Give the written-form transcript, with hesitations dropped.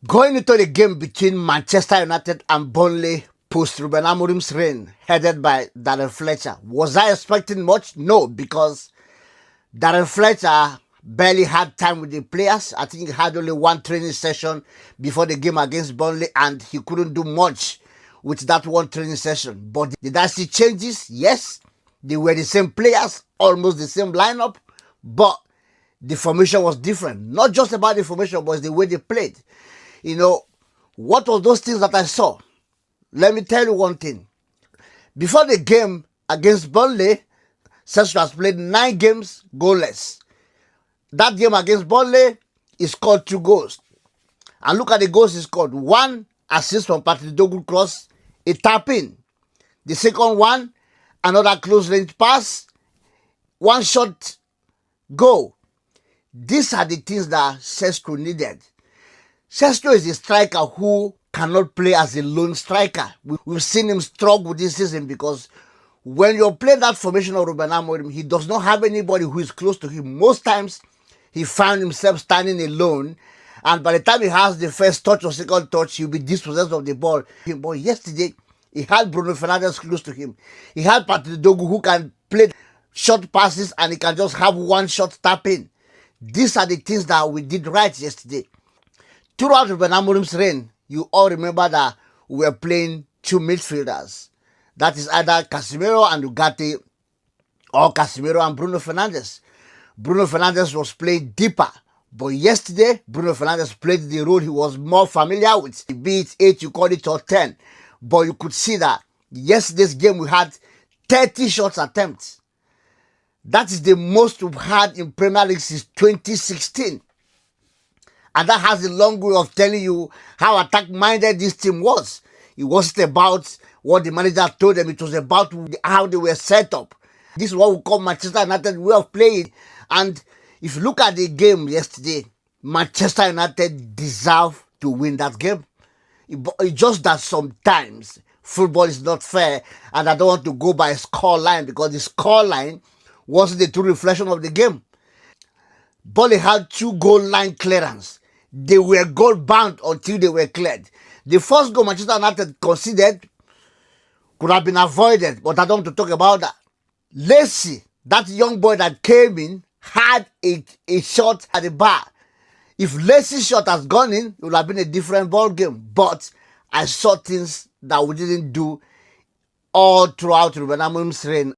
Going into the game between Manchester United and Burnley post Ruben Amorim's reign, headed by Darren Fletcher, was I expecting much? No, because Darren Fletcher barely had time with the players. I think he had only one training session before the game against Burnley, and he couldn't do much with that one training session. But did I see changes? Yes. They were the same players, almost the same lineup, but the formation was different. Not just about the formation, but the way they played. What was those things that I saw? Let me tell you one thing. Before the game against Burnley, Sesko has played 9 games goalless. That game against Burnley, he scored 2 goals. And look at the goals he scored. 1 assist from Patrick Dogu cross, a tap in. The second one, another close range pass, 1 shot goal. These are the things that Sesko needed. Sesko is a striker who cannot play as a lone striker. We've seen him struggle this season because when you're playing that formation of Ruben Amorim, he does not have anybody who is close to him. Most times, he found himself standing alone, and by the time he has the first touch or second touch, he'll be dispossessed of the ball. But yesterday, he had Bruno Fernandes close to him. He had Patrick Dogu who can play short passes and he can just have 1 shot tap in. These are the things that we did right yesterday. Throughout Ruben Amorim's reign, you all remember that we were playing 2 midfielders. That is either Casemiro and Ugarte or Casemiro and Bruno Fernandes. Bruno Fernandes was playing deeper. But yesterday, Bruno Fernandes played the role he was more familiar with. Be it 8, you call it, or 10. But you could see that yesterday's game we had 30 shots attempts. That is the most we've had in Premier League since 2016. And that has a long way of telling you how attack-minded this team was. It wasn't about what the manager told them. It was about how they were set up. This is what we call Manchester United way of playing. And if you look at the game yesterday, Manchester United deserved to win that game. It's just that sometimes football is not fair, and I don't want to go by a score line because the score line wasn't the true reflection of the game. Burnley had 2 goal line clearance. They were goal bound until they were cleared. The first goal Manchester United conceded could have been avoided, but I don't want to talk about that. Lacey, that young boy that came in, had a shot at the bar. If Lacey's shot has gone in, it would have been a different ball game. But I saw things that we didn't do all throughout Ruben Amorim's reign.